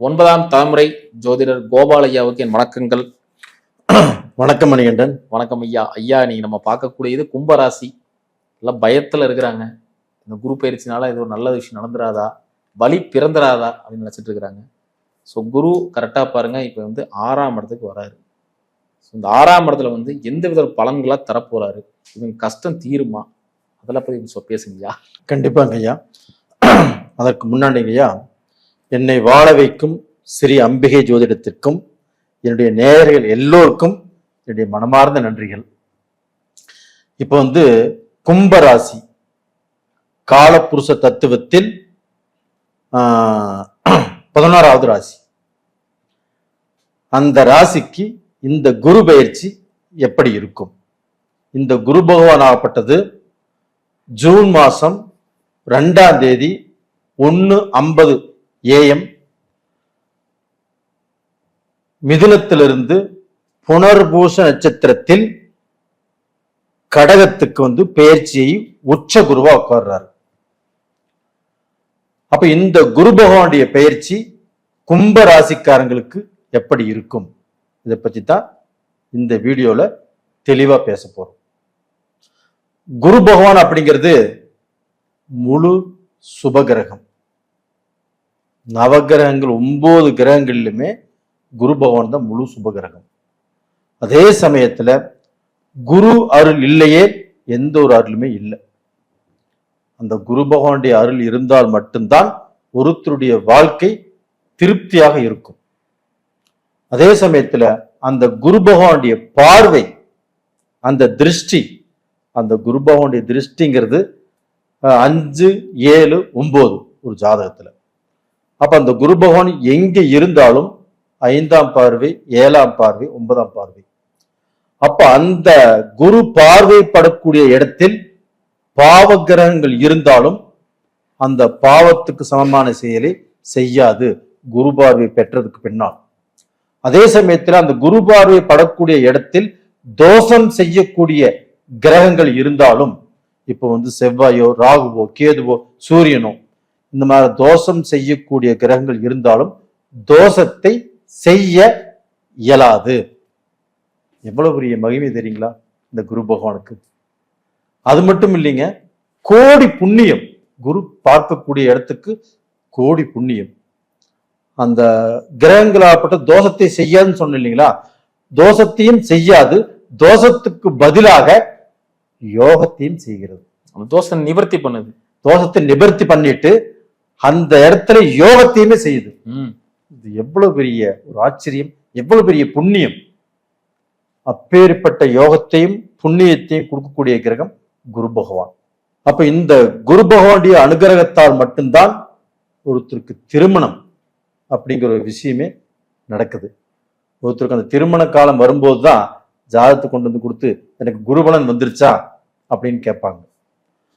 9ஆம் தலைமுறை ஜோதிடர் கோபால் ஐயாவுக்கு என் வணக்கங்கள். வணக்கம் மணிகண்டன். வணக்கம் ஐயா. ஐயா, நீங்க நம்ம பார்க்கக்கூடியது கும்பராசி. எல்லாம் பயத்துல இருக்கிறாங்க. இந்த குரு பயிற்சினால இது ஒரு நல்ல விஷயம் நடந்துராதா, வலி பிறந்துராதா அப்படின்னு நினைச்சிட்டு இருக்கிறாங்க. ஸோ குரு கரெக்டா பாருங்க, இப்ப 6ஆம் இடத்துக்கு வராரு. இந்த 6ஆம் இடத்துல எந்த வித பலன்களா தரப்போறாரு, இவங்க கஷ்டம் தீருமா, அதெல்லாம் பத்தி பேசுங்கய்யா. கண்டிப்பாங்க ஐயா. அதற்கு முன்னாடிங்க ஐயா, என்னை வாழ வைக்கும் ஸ்ரீ அம்பிகை ஜோதிடத்திற்கும் என்னுடைய நேயர்கள் எல்லோருக்கும் என்னுடைய மனமார்ந்த நன்றிகள். இப்போ கும்பராசி காலப்புருஷ தத்துவத்தில் 11வது ராசி. அந்த ராசிக்கு இந்த குரு பயிற்சி எப்படி இருக்கும்? இந்த குரு பகவான் ஆகப்பட்டது ஜூன் மாசம் 2ஆம் தேதி 1:50 AM மிதுனத்திலிருந்து புனர்பூச நட்சத்திரத்தில் கடகத்துக்கு பெயர்ச்சியை உச்ச குருவா உட்கார்றாரு. அப்ப இந்த குரு பகவானுடைய பெயர்ச்சி கும்ப ராசிக்காரங்களுக்கு எப்படி இருக்கும், இதை பத்தி தான் இந்த வீடியோல தெளிவா பேச போறோம். குரு பகவான் அப்படிங்கிறது முழு சுபகிரகம். நவகிரகங்கள் 9 கிரகங்களிலுமே குரு பகவான் தான் முழு சுபகிரகம். அதே சமயத்துல குரு அருள் இல்லையே எந்த ஒரு அருளுமே இல்லை. அந்த குரு பகவானுடைய அருள் இருந்தால் மட்டும்தான் ஒருத்தருடைய வாழ்க்கை திருப்தியாக இருக்கும். அதே சமயத்துல அந்த குரு பகவானுடைய பார்வை, அந்த திருஷ்டி, அந்த குரு பகவானுடைய திருஷ்டிங்கிறது 5, 7, 9 ஒரு ஜாதகத்துல. அப்ப அந்த குரு பகவான் எங்க இருந்தாலும் 5ஆம் பார்வை, 7ஆம் பார்வை, 9ஆம் பார்வை. அப்ப அந்த குரு பார்வைப்படக்கூடிய இடத்தில் பாவ கிரகங்கள் இருந்தாலும் அந்த பாவத்துக்கு சமமான செயலை செய்யாது குரு பார்வை பெற்றதுக்கு பின்னால். அதே சமயத்தில் அந்த குரு பார்வை படக்கூடிய இடத்தில் தோஷம் செய்யக்கூடிய கிரகங்கள் இருந்தாலும், இப்போ செவ்வாயோ, ராகுவோ, கேதுவோ, சூரியனோ, இந்த மாதிரி தோஷம் செய்யக்கூடிய கிரகங்கள் இருந்தாலும் தோஷத்தை செய்ய இயலாது. எவ்வளவு பெரிய மகிமை தெரியுங்களா இந்த குரு பகவானுக்கு? அது மட்டும் இல்லைங்க, கோடி புண்ணியம். குரு பார்க்கக்கூடிய இடத்துக்கு கோடி புண்ணியம். அந்த கிரகங்களாகப்பட்ட தோஷத்தை செய்யாதுன்னு சொன்ன இல்லைங்களா, தோஷத்தையும் செய்யாது, தோஷத்துக்கு பதிலாக யோகத்தையும் செய்கிறது. தோஷத்தை நிவர்த்தி பண்ணுது. தோஷத்தை நிவர்த்தி பண்ணிட்டு அந்த இடத்துல யோகத்தையுமே செய்யுது. இது எவ்வளவு பெரிய ஒரு ஆச்சரியம், எவ்வளவு பெரிய புண்ணியம். அப்பேற்பட்ட யோகத்தையும் புண்ணியத்தையும் கொடுக்கக்கூடிய கிரகம் குரு பகவான். அப்ப இந்த குரு பகவானுடைய அனுகிரகத்தால் மட்டும்தான் ஒருத்தருக்கு திருமணம் அப்படிங்கிற ஒரு விஷயமே நடக்குது. ஒருத்தருக்கு அந்த திருமண காலம் வரும்போதுதான் ஜாதகத்தை கொண்டு கொடுத்து எனக்கு குருபலன் வந்துருச்சா அப்படின்னு கேட்பாங்க.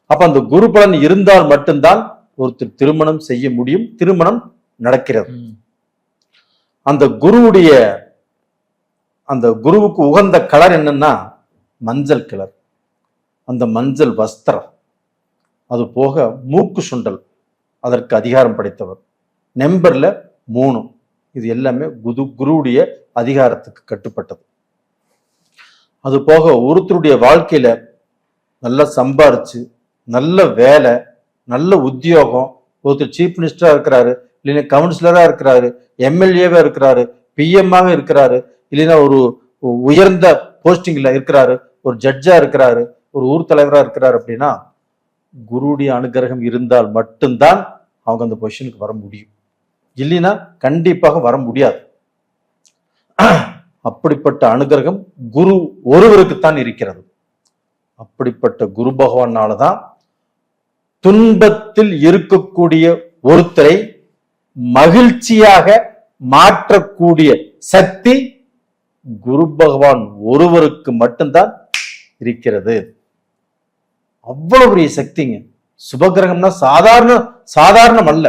அப்ப அந்த குரு பலன் இருந்தால் மட்டும்தான் ஒருத்தர் திருமணம் செய்ய முடியும், திருமணம் நடக்கிறது. அந்த குருவுக்கு உகந்த கலர் என்னன்னா மஞ்சள் கலர். அந்த மஞ்சள் வஸ்திரம், அது போக மூக்கு சுண்டல், அதற்கு அதிகாரம் படைத்தவர். நம்பர்ல 3, இது எல்லாமே குருவுடைய அதிகாரத்துக்கு கட்டுப்பட்டது. அது போக ஒருத்தருடைய வாழ்க்கையில நல்லா சம்பாரிச்சு, நல்ல வேலை, நல்ல உத்தியோகம், ஒருத்தர் சீஃப் மினிஸ்டரா இருக்கிறாரு, இல்லைன்னா கவுன்சிலரா இருக்கிறாரு, எம்எல்ஏவா இருக்கிறாரு, பிஎம்மாக இருக்கிறாரு, இல்லைன்னா ஒரு உயர்ந்த போஸ்டிங்ல இருக்கிறாரு, ஒரு ஜட்ஜா இருக்கிறாரு, ஒரு ஊர் தலைவரா இருக்கிறாரு அப்படின்னா குருவுடைய அனுகிரகம் இருந்தால் மட்டும்தான் அவங்க அந்த பொசிஷனுக்கு வர முடியும். இல்லைன்னா கண்டிப்பாக வர முடியாது. அப்படிப்பட்ட அனுகிரகம் குரு ஒருவருக்குத்தான் இருக்கிறது. அப்படிப்பட்ட குரு பகவானாலதான் துன்பத்தில் இருக்கக்கூடிய ஒருத்தரை மகிழ்ச்சியாக மாற்றக்கூடிய சக்தி குரு பகவான் ஒருவருக்கு மட்டும்தான் இருக்கிறது. அவ்வளவு பெரிய சக்திங்க. சுபகிரகம்னா சாதாரணம் அல்ல.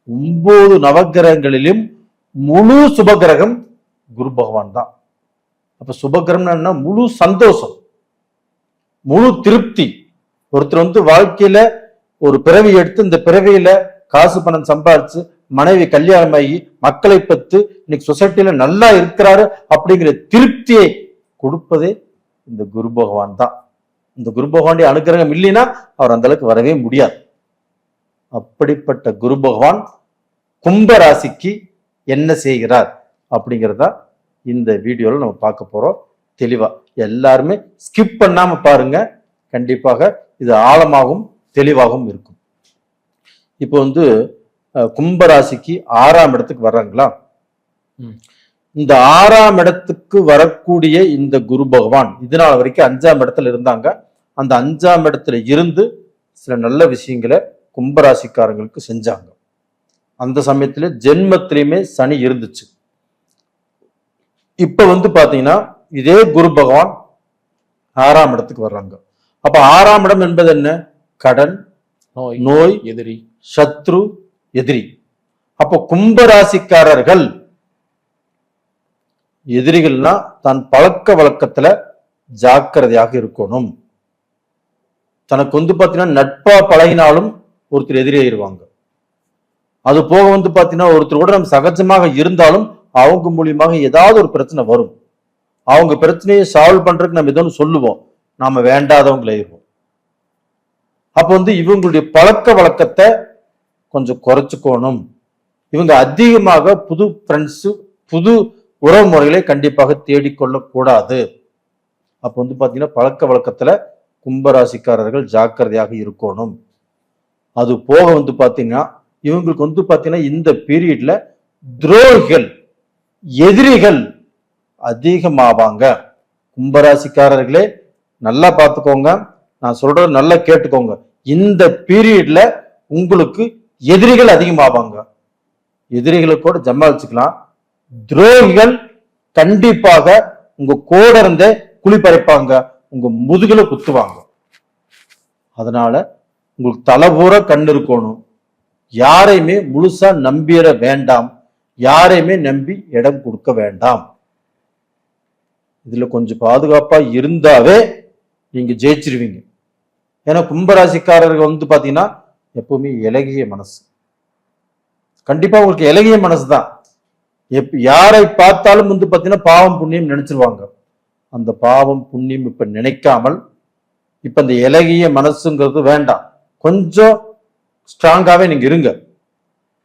9 நவகிரகங்களிலும் முழு சுபகிரகம் குரு பகவான் தான். அப்ப சுபகிரகம்னா முழு சந்தோஷம், முழு திருப்தி. ஒருத்தர் வாழ்க்கையில ஒரு பிறவி எடுத்து இந்த பிறவியில காசு பணம் சம்பாதிச்சு மனைவி கல்யாணமாகி மக்களை பத்து இன்னைக்கு சொசைட்டில நல்லா இருக்கிறாரு அப்படிங்கிற திருப்தியை கொடுப்பதே இந்த குரு பகவான் தான். இந்த குரு பகவானுடைய அனுகிரகம் இல்லைன்னா அவர் அந்த அளவுக்கு வரவே முடியாது. அப்படிப்பட்ட குரு பகவான் கும்ப ராசிக்கு என்ன செய்கிறார் அப்படிங்கிறதா இந்த வீடியோல நம்ம பார்க்க போறோம். தெளிவா எல்லாருமே ஸ்கிப் பண்ணாம பாருங்க. கண்டிப்பாக இது ஆழமாகவும் தெளிவாகவும் இருக்கும். இப்போ கும்பராசிக்கு 6ஆம் இடத்துக்கு வர்றாங்களா? இந்த 6ஆம் இடத்துக்கு வரக்கூடிய இந்த குரு பகவான் இதனால வரைக்கும் 5ஆம் இடத்துல இருந்தாங்க. அந்த 5ஆம் இடத்துல இருந்து சில நல்ல விஷயங்களை கும்பராசிக்காரங்களுக்கு செஞ்சாங்க. அந்த சமயத்துல ஜென்மத்திலையுமே சனி இருந்துச்சு. இப்ப பாத்தீங்கன்னா இதே குரு பகவான் 6ஆம் இடத்துக்கு வர்றாங்க. அப்ப 6ஆம் இடம் என்பது என்ன? கடன், நோய், எதிரி, சத்ரு, எதிரி. அப்போ கும்பராசிக்காரர்கள் எதிரிகள்னா தன் பழக்க வழக்கத்துல ஜாக்கிரதையாக இருக்கணும். தனக்கு பாத்தீங்கன்னா நட்பா பழகினாலும் ஒருத்தர் எதிரியாயிருவாங்க. அது போக பாத்தீங்கன்னா ஒருத்தர் கூட நம்ம சகஜமாக இருந்தாலும் அவங்க மூலியமாக ஏதாவது ஒரு பிரச்சனை வரும். அவங்க பிரச்சனையை சால்வ் பண்றதுக்கு நம்ம ஏதோ சொல்லுவோம், நாம வேண்டாதவங்களாயிருவோம். அப்ப இவங்களுடைய பழக்க வழக்கத்தை கொஞ்சம் குறைச்சுக்கணும். இவங்க அதிகமாக புது ஃப்ரெண்ட்ஸ், புது உறவு முறைகளை கண்டிப்பாக தேடிக்கொள்ள கூடாது. அப்ப பாத்தீங்கன்னா பழக்க வழக்கத்துல கும்பராசிக்காரர்கள் ஜாக்கிரதையாக இருக்கணும். அது போக பாத்தீங்கன்னா இவங்களுக்கு பாத்தீங்கன்னா இந்த பீரியட்ல துரோகிகள், எதிரிகள் அதிகமாவாங்க. கும்பராசிக்காரர்களே நல்லா பார்த்துக்கோங்க, நான் சொல்றது நல்லா கேட்டுக்கோங்க. இந்த பீரியட்ல உங்களுக்கு எதிரிகள் அதிகமாவாங்க. எதிரிகளை கூட ஜமாளிச்சுக்கலாம். துரோகிகள் கண்டிப்பாக உங்க கூட இருந்தே குளிப்பறைப்பாங்க, உங்க முதுகுல குத்துவாங்க. அதனால உங்களுக்கு தலைபூர கண் இருக்கணும். யாரையுமே முழுசா நம்பிட வேண்டாம். யாரையுமே நம்பி இடம் கொடுக்க வேண்டாம். இதுல கொஞ்சம் பாதுகாப்பா இருந்தாவே நீங்க ஜெயிச்சிருவீங்க. ஏன்னா கும்பராசிக்காரர்கள் பாத்தீங்கன்னா எப்பவுமே இலகிய மனசு. கண்டிப்பா உங்களுக்கு இலகிய மனசு தான். யாரை பார்த்தாலும் பாத்தீங்கன்னா பாவம் புண்ணியம் நினைச்சிருவாங்க. அந்த பாவம் புண்ணியம் இப்ப நினைக்காமல் இப்ப இந்த இலகிய மனசுங்கிறது வேண்டாம். கொஞ்சம் ஸ்ட்ராங்காவே நீங்க இருங்க.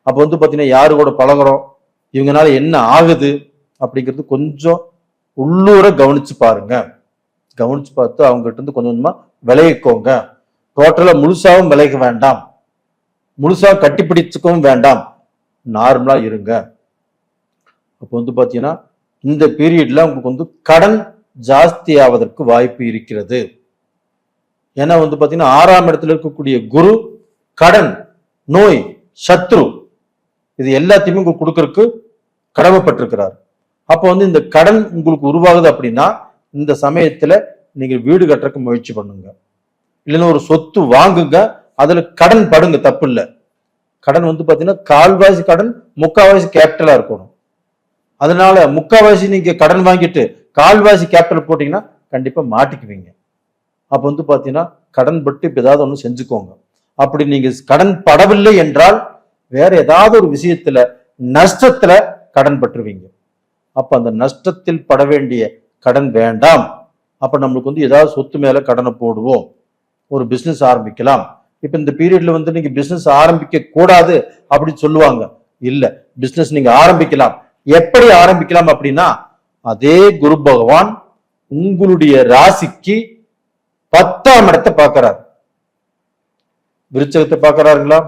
அப்ப பாத்தீங்கன்னா யாரு கூட பழகுறோம், இவங்கனால என்ன ஆகுது அப்படிங்கிறது கொஞ்சம் உள்ளூர கவனிச்சு பாருங்க. கவனிச்சு பார்த்து அவங்க கிட்ட இருந்து கொஞ்சம் கொஞ்சமா விலகிக்கோங்க. டோட்டலா முழுசாவும் விலக வேண்டாம், முழுசா கட்டிப்பிடிச்சுக்கவும் வேண்டாம். நார்மலா இருங்க. அப்ப பாத்தீங்கன்னா இந்த பீரியட்ல உங்களுக்கு கடன் ஜாஸ்தி ஆவதற்கு வாய்ப்பு இருக்கிறது. ஏன்னா பாத்தீங்கன்னா 6ஆம் இடத்துல இருக்கக்கூடிய குரு கடன், நோய், சத்ரு இது எல்லாத்தையுமே உங்களுக்கு கொடுக்கறதுக்கு கடமைப்பட்டிருக்கிறார். அப்போ இந்த கடன் உங்களுக்கு உருவாகுது அப்படின்னா இந்த சமயத்துல நீங்க வீடு கட்டுறதுக்கு முயற்சி பண்ணுங்க. இல்லைன்னா ஒரு சொத்து வாங்குங்க, அதுல கடன் படுங்க, தப்பு இல்லை. கடன் பாத்தீங்கன்னா கால்வாசி கடன், முக்கால்வாசி கேபிட்டலா இருக்கணும். அதனால முக்கால்வாசி நீங்க கடன் வாங்கிட்டு கால்வாசி கேபிட்டல் போட்டீங்கன்னா கண்டிப்பா மாட்டிக்குவீங்க. அப்ப பாத்தீங்கன்னா கடன் பட்டு இப்ப ஏதாவது ஒண்ணு செஞ்சுக்கோங்க. அப்படி நீங்க கடன் படவில்லை என்றால் வேற ஏதாவது ஒரு விஷயத்துல நஷ்டத்துல கடன் பற்றுவீங்க. அப்ப அந்த நஷ்டத்தில் பட வேண்டிய கடன் வேண்டாம். அப்ப நம்மளுக்கு ஏதாவது சொத்து மேல கடனை போடுவோம், ஒரு பிசினஸ் ஆரம்பிக்கலாம். இப்ப இந்த பீரியட்ல நீங்க பிசினஸ் ஆரம்பிக்க கூடாது அப்படின்னு சொல்லுவாங்க. இல்ல, பிசினஸ் நீங்க ஆரம்பிக்கலாம். எப்படி ஆரம்பிக்கலாம் அப்படின்னா அதே குரு பகவான் உங்களுடைய ராசிக்கு 10ஆம் இடத்தை பார்க்கிறார். விருச்சகத்தை பார்க்கிறாருங்களா?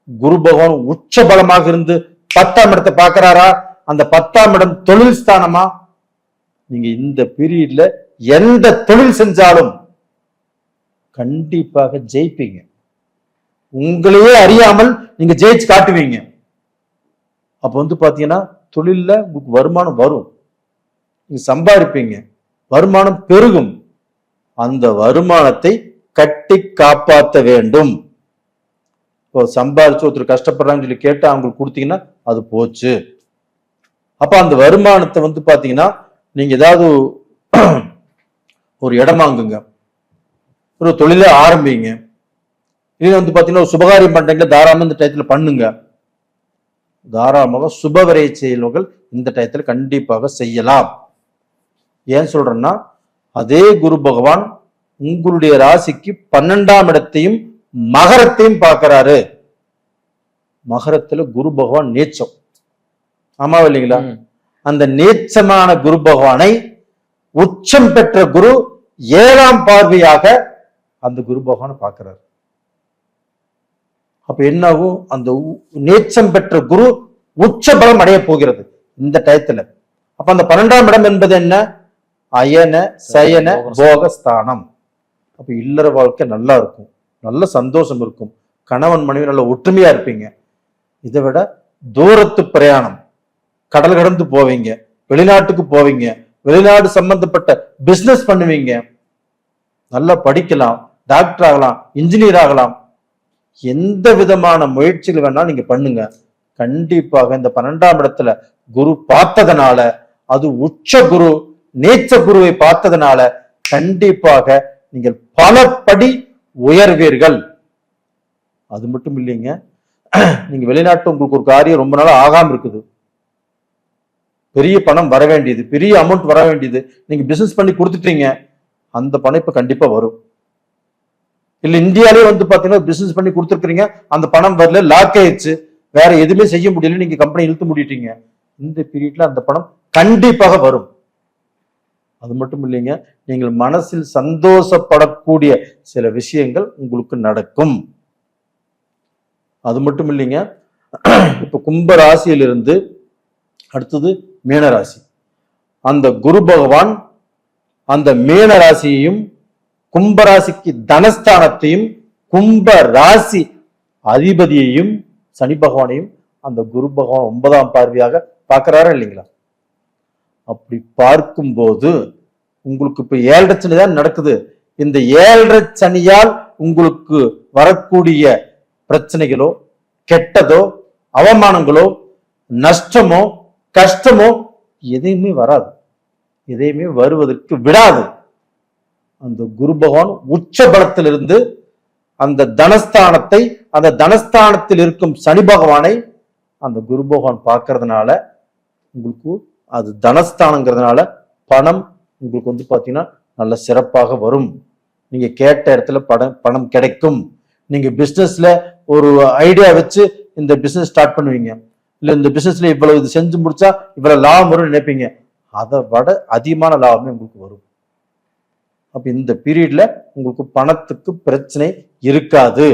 குரு பகவான் உச்ச பலமாக இருந்து 10ஆம் இடத்தை பார்க்கிறாரா? அந்த 10ஆம் இடம் தொழில் ஸ்தானமா? நீங்க இந்த பீரியட்ல எந்த தொழில் செஞ்சாலும் கண்டிப்பாக ஜெயிப்பீங்க. உங்களையே அறியாமல் நீங்க ஜெயிச்சு காட்டுவீங்க. அப்ப பாத்தீங்கன்னா தொழில்ல உங்களுக்கு வருமானம் வரும், நீங்க சம்பாதிப்பீங்க, வருமானம் பெருகும். அந்த வருமானத்தை கட்டி காப்பாற்ற வேண்டும். இப்போ சம்பாதிச்சு ஒருத்தர் கஷ்டப்படுறாங்கன்னு சொல்லி கேட்டு அவங்களுக்கு கொடுத்தீங்கன்னா அது போச்சு. அப்ப அந்த வருமானத்தை பாத்தீங்கன்னா நீங்க ஏதாவது ஒரு இடம் வாங்குங்க, ஒரு தொழிலை ஆரம்பிங்க. இது பாத்தீங்கன்னா ஒரு சுபகாரியம் பண்றீங்களா, தாராளமா இந்த டயத்துல பண்ணுங்க. தாராளமாக சுபவிரை செயல்கள் இந்த டயத்துல கண்டிப்பாக செய்யலாம். ஏன் சொல்றேன்னா, அதே குரு பகவான் உங்களுடைய ராசிக்கு 12ஆம் இடத்தையும் மகரத்தையும் பார்க்கிறாரு. மகரத்துல குரு பகவான் நீச்சம், ஆமா இல்லைங்களா? அந்த நீச்சமான குரு பகவானை உச்சம் பெற்ற குரு 7ஆம் பார்வையாக அந்த குரு பகவானை பார்க்கிறார். அப்ப என்ன ஆகும்? அந்த நீச்சம் பெற்ற குரு உச்ச பலம் அடைய போகிறது இந்த டயத்துல. அப்ப அந்த 12ஆம் இடம் என்பது என்ன? அயன சயன போகஸ்தானம். அப்ப இல்லற வாழ்க்கை நல்லா இருக்கும், நல்ல சந்தோஷம் இருக்கும், கணவன் மனைவி நல்ல ஒற்றுமையா இருப்பீங்க. இதை விட தூரத்து பிரயாணம், கடல் கடந்து போவீங்க, வெளிநாட்டுக்கு போவீங்க, வெளிநாடு சம்பந்தப்பட்ட பிசினஸ் பண்ணுவீங்க, நல்லா படிக்கலாம், டாக்டர் ஆகலாம், இன்ஜினியர் ஆகலாம். எந்த விதமான முயற்சிகள் வேணாலும் நீங்க பண்ணுங்க. கண்டிப்பாக இந்த 12ஆம் இடத்துல குரு பார்த்ததுனால, அது உச்ச குரு நீச்ச குருவை பார்த்ததுனால கண்டிப்பாக நீங்கள் பல படி உயர்வீர்கள். அது மட்டும் இல்லைங்க, நீங்க வெளிநாட்டு உங்களுக்கு ஒரு காரியம் ரொம்ப நாள் ஆகாம இருக்குது, பெரிய பணம் வர வேண்டியது, பெரிய அமௌண்ட் வர வேண்டியது, நீங்க பிசினஸ் பண்ணி கொடுத்துட்டீங்க, அந்த பணம் இப்ப கண்டிப்பா வரும். இல்ல இந்தியாலே பாத்தீங்கன்னா பிசினஸ் பண்ணி கொடுத்துருக்கீங்க, அந்த பணம் வரல, லாக் ஆயிடுச்சு, வேற எதுவுமே செய்ய முடியல, நீங்க கம்பெனி இழுத்து முடிட்டீங்க, இந்த பீரியட்ல அந்த பணம் கண்டிப்பாக வரும். அது மட்டும் இல்லைங்க, நீங்கள் மனசில் சந்தோஷப்படக்கூடிய சில விஷயங்கள் உங்களுக்கு நடக்கும். அது மட்டும் இல்லைங்க, இப்ப கும்ப ராசியிலிருந்து அடுத்தது மீனராசி. அந்த குரு பகவான் அந்த மீன ராசியையும் கும்பராசிக்கு தனஸ்தானத்தையும் கும்ப ராசி அதிபதியையும் சனி பகவானையும் அந்த குரு பகவான் 9ஆம் பார்வையாக பார்க்கிறாரா இல்லைங்களா? அப்படி பார்க்கும்போது உங்களுக்கு இப்ப 7.5 சனி தான் நடக்குது. இந்த 7.5 சனியால் உங்களுக்கு வரக்கூடிய பிரச்சனைகளோ, கெட்டதோ, அவமானங்களோ, நஷ்டமோ, கஷ்டமோ எதையுமே வராது, எதையுமே வருவதற்கு விடாது. அந்த குரு பகவான் உச்ச பலத்திலிருந்து அந்த தனஸ்தானத்தை, அந்த தனஸ்தானத்தில் இருக்கும் சனி பகவானை அந்த குரு பகவான் பார்க்கறதுனால உங்களுக்கு அது தனஸ்தானங்கிறதுனால பணம் உங்களுக்கு பாத்தீங்கன்னா நல்ல சிறப்பாக வரும். நீங்க கேட்ட இடத்துல பணம் கிடைக்கும். நீங்க பிசினஸ்ல ஒரு ஐடியா வச்சு இந்த பிசினஸ் ஸ்டார்ட் பண்ணுவீங்க, இல்ல இந்த பிசினஸ்ல இவ்வளவு இது செஞ்சு முடிச்சா இவ்வளவு லாபம் வரும்னு நினைப்பீங்க, அதை விட அதிகமான லாபமே உங்களுக்கு வரும். அப்ப இந்த பீரியட்ல உங்களுக்கு பணத்துக்கு பிரச்சனை இருக்காது.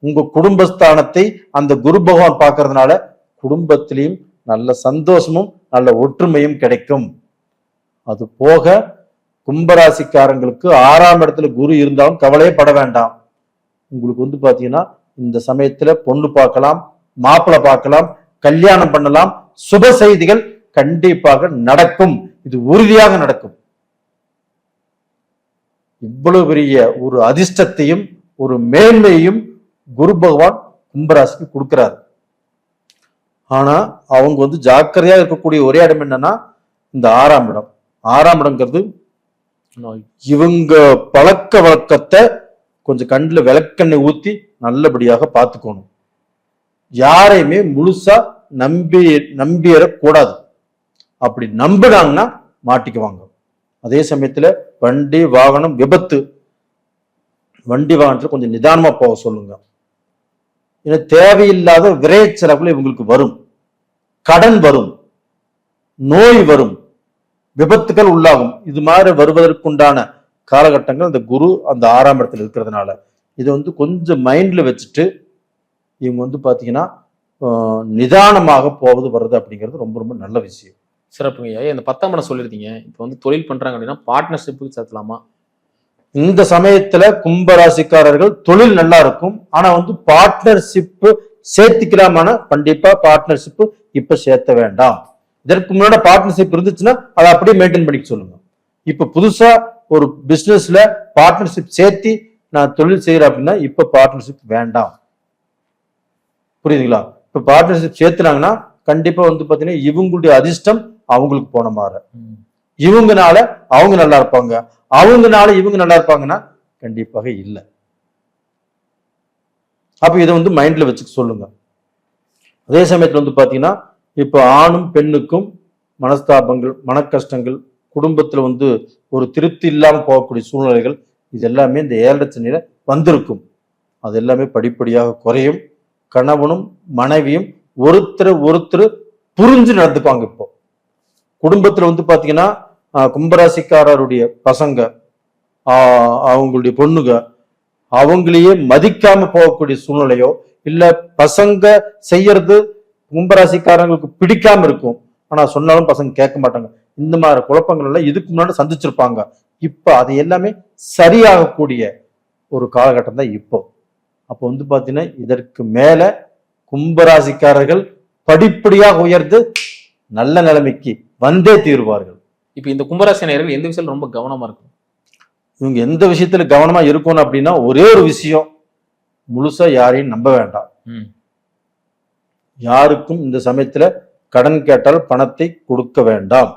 உங்க குடும்பஸ்தானத்தை அந்த குரு பகவான் பார்க்கறதுனால குடும்பத்திலையும் நல்ல சந்தோஷமும் நல்ல ஒற்றுமையும் கிடைக்கும். அது போக கும்பராசிக்காரங்களுக்கு 6ஆம் இடத்துல குரு இருந்தாலும் கவலையே பட வேண்டாம். உங்களுக்கு பாத்தீங்கன்னா இந்த சமயத்துல பொண்ணு பார்க்கலாம், மாப்பிள்ளை பார்க்கலாம், கல்யாணம் பண்ணலாம், சுப செய்திகள் கண்டிப்பாக நடக்கும். இது உறுதியாக நடக்கும். இவ்வளவு பெரிய ஒரு அதிர்ஷ்டத்தையும் ஒரு மேன்மையையும் குரு பகவான் கும்பராசிக்கு கொடுக்கிறார். ஆனா அவங்க ஜாக்கிரதையா இருக்கக்கூடிய ஒரே இடம் என்னன்னா இந்த 6ஆம் இடம். 6ஆம் இடம்ங்கிறது இவங்க பழக்க வழக்கத்தை கொஞ்சம் கண்ணுல விளக்கெண்ணெய் ஊத்தி நல்லபடியாக பார்த்துக்கணும். யாரையுமே முழுசா நம்பிடக்கூடாது. அப்படி நம்பினாங்கன்னா மாட்டிக்குவாங்க. அதே சமயத்துல வண்டி வாகனம் விபத்து, வண்டி வாகனத்துல கொஞ்சம் நிதானமா போக சொல்லுங்க. ஏன்னா தேவையில்லாத விரைய செலவுகள் இவங்களுக்கு வரும், கடன் வரும், நோய் வரும், விபத்துகள் உள்ளாகும். இது மாதிரி வருவதற்குண்டான காலகட்டங்கள் அந்த குரு அந்த 6ஆம் இடத்துல இருக்கிறதுனால இதை கொஞ்சம் மைண்ட்ல வச்சுட்டு இவங்க பாத்தீங்கன்னா நிதானமாக போவது வருது அப்படிங்கிறது ரொம்ப ரொம்ப நல்ல விஷயம். சிறப்புங்க. இந்த 10ஆம் இடம் சொல்லிருந்தீங்க, இப்போ தொழில் பண்றாங்க அப்படின்னா பார்ட்னர்ஷிப்புக்கு சேர்த்தலாமா? இந்த சமயத்துல கும்பராசிக்காரர்கள் தொழில் நல்லா இருக்கும். ஆனா பார்ட்னர்ஷிப் சேர்த்திக்கலாமான கண்டிப்பா பார்ட்னர்ஷிப் இப்ப சேர்த்த வேண்டாம். இதற்கு முன்னாடி பார்ட்னர்ஷிப் இருந்துச்சுன்னா அதை அப்படியே மெயின்டைன் பண்ணிக்க சொல்லுங்க. இப்ப புதுசா ஒரு பிசினஸ்ல பார்ட்னர்ஷிப் சேர்த்தி நான் தொழில் செய்யறேன் அப்படின்னா இப்ப பார்ட்னர்ஷிப் வேண்டாம். புரியுதுங்களா? இப்ப பார்ட்னர்ஷிப் சேர்த்துனாங்கன்னா கண்டிப்பா பாத்தீங்கன்னா இவங்களுடைய அதிர்ஷ்டம் அவங்களுக்கு போன மாதிரி, இவங்கனால அவங்க நல்லா இருப்பாங்க, அவங்கனால இவங்க நல்லா இருப்பாங்கன்னா கண்டிப்பாக இல்லை. அப்ப இதை மைண்ட்ல வச்சுக்க சொல்லுங்க. அதே சமயத்துல வந்து பாத்தீங்கன்னா இப்ப ஆணும் பெண்ணுக்கும் மனஸ்தாபங்கள், மனக்கஷ்டங்கள், குடும்பத்துல வந்து ஒரு திருப்தி இல்லாம போகக்கூடிய சூழ்நிலைகள், இது எல்லாமே இந்த 7 சனியில வந்திருக்கும். அது எல்லாமே படிப்படியாக குறையும். கணவனும் மனைவியும் ஒருத்தர் புரிஞ்சு நடந்துப்பாங்க. இப்போ குடும்பத்துல வந்து பாத்தீங்கன்னா கும்பராசிக்காரருடைய பசங்க, அவங்களுடைய பொண்ணுங்க அவங்களையே மதிக்காம போகக்கூடிய சூழ்நிலையோ, இல்ல பசங்க செய்யறது கும்பராசிக்காரங்களுக்கு பிடிக்காம இருக்கும், ஆனா சொன்னாலும் பசங்க கேட்க மாட்டாங்க. இந்த மாதிரி குழப்பங்கள் எல்லாம் இதுக்கு முன்னாடி சந்திச்சிருப்பாங்க. இப்ப அது எல்லாமே சரியாகக்கூடிய ஒரு காலகட்டம் தான் இப்போ. அப்போ வந்து பாத்தீங்கன்னா இதற்கு மேல கும்பராசிக்காரர்கள் படிப்படியாக உயர்ந்து நல்ல நிலைமைக்கு வந்தே தீருவார்கள். இப்ப இந்த கும்பராசி நேயர்கள் எந்த விஷயத்துல ரொம்ப கவனமா இருக்கும்? இவங்க எந்த விஷயத்துல கவனமா இருக்கணும் அப்படின்னா, ஒரே ஒரு விஷயம், முழுசா யாரையும் நம்ப வேண்டாம். யாருக்கும் இந்த சமயத்துல கடன் கேட்டால் பணத்தை கொடுக்க வேண்டாம்.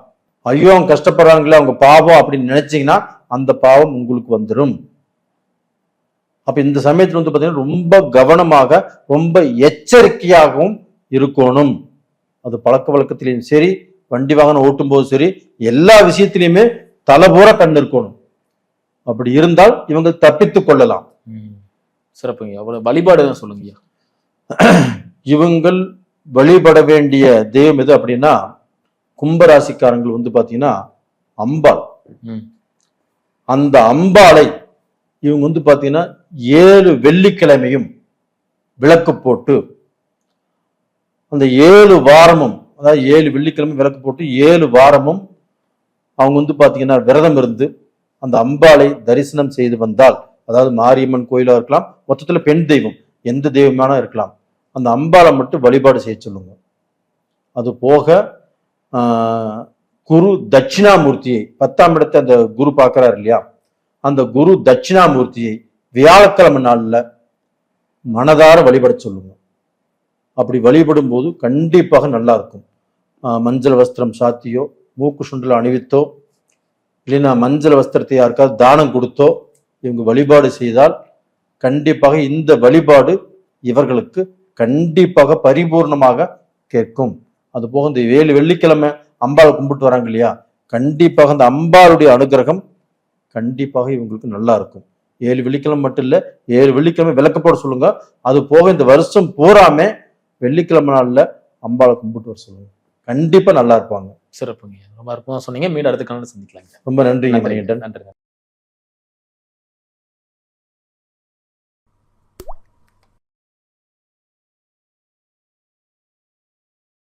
ஐயோ அவங்க கஷ்டப்படுறாங்களே, அவங்க பாவம் அப்படின்னு நினைச்சீங்கன்னா அந்த பாவம் உங்களுக்கு வந்துடும். அப்ப இந்த சமயத்துல வந்து பாத்தீங்கன்னா ரொம்ப கவனமாக, ரொம்ப எச்சரிக்கையாகவும் இருக்கணும். அது பழக்க வழக்கத்திலையும் சரி, வண்டி வாகனம் ஓட்டும் போது சரி, எல்லா விஷயத்திலையுமே தலைபூர கண் இருக்கணும். அப்படி இருந்தால் இவங்க தப்பித்துக் கொள்ளலாம். சிறப்புங்க. அவ்வளவு வழிபாடு தான் சொல்லுங்க. இவங்கள் வழிபட வேண்டிய தெய்வம் எது அப்படின்னா, கும்பராசிக்காரங்கள் வந்து பாத்தீங்கன்னா அம்பாள். அந்த அம்பாளை இவங்க வந்து பாத்தீங்கன்னா 7 வெள்ளிக்கிழமையும் விளக்கு போட்டு, அந்த 7 வாரமும், அதாவது 7 வெள்ளிக்கிழமை விளக்கு போட்டு 7 வாரமும் அவங்க வந்து பாத்தீங்கன்னா விரதம் இருந்து அந்த அம்பாளை தரிசனம் செய்து வந்தால், அதாவது மாரியம்மன் கோயிலா இருக்கலாம், மொத்தத்துல பெண் தெய்வம் எந்த தெய்வமான இருக்கலாம், அந்த அம்பாளை மட்டும் வழிபாடு செய்ய சொல்லுங்க. அது போக குரு தட்சிணாமூர்த்தியை 10ஆம் இடத்தை அந்த குரு பார்க்கிறார் இல்லையா, அந்த குரு தட்சிணாமூர்த்தியை வியாழக்கிழமை நாள்ல மனதார வழிபட சொல்லுங்க. அப்படி வழிபடும் போது கண்டிப்பாக நல்லா இருக்கும். மஞ்சள் வஸ்திரம் சாத்தியோ, மூக்கு சுண்டல் அணிவித்தோ, இல்லைன்னா மஞ்சள் வஸ்திரத்தை யாருக்காவது தானம் கொடுத்தோ இவங்க வழிபாடு செய்தால் கண்டிப்பாக இந்த வழிபாடு இவர்களுக்கு கண்டிப்பாக பரிபூர்ணமாக கேட்கும். அது போக இந்த 7 வெள்ளிக்கிழமை அம்பாளை கும்பிட்டு வராங்க இல்லையா, கண்டிப்பாக அந்த அம்பாளுடைய அனுகிரகம் கண்டிப்பாக இவங்களுக்கு நல்லா இருக்கும். 7 வெள்ளிக்கிழமை மட்டும் இல்ல, 7 வெள்ளிக்கிழமை விளக்கு போட சொல்லுங்க. அது போக இந்த வருஷம் பூராமே வெள்ளிக்கிழமை நாள்ல அம்பாளை கும்பிட்டு வர சொல்லுங்க. கண்டிப்பா நல்லா இருப்பாங்க. சிறப்புங்க. ரொம்ப அற்புதமா சொன்னீங்க. மீண்டும் அடுத்த காலையில சந்திக்கலாங்க. ரொம்ப நன்றி. நன்றி.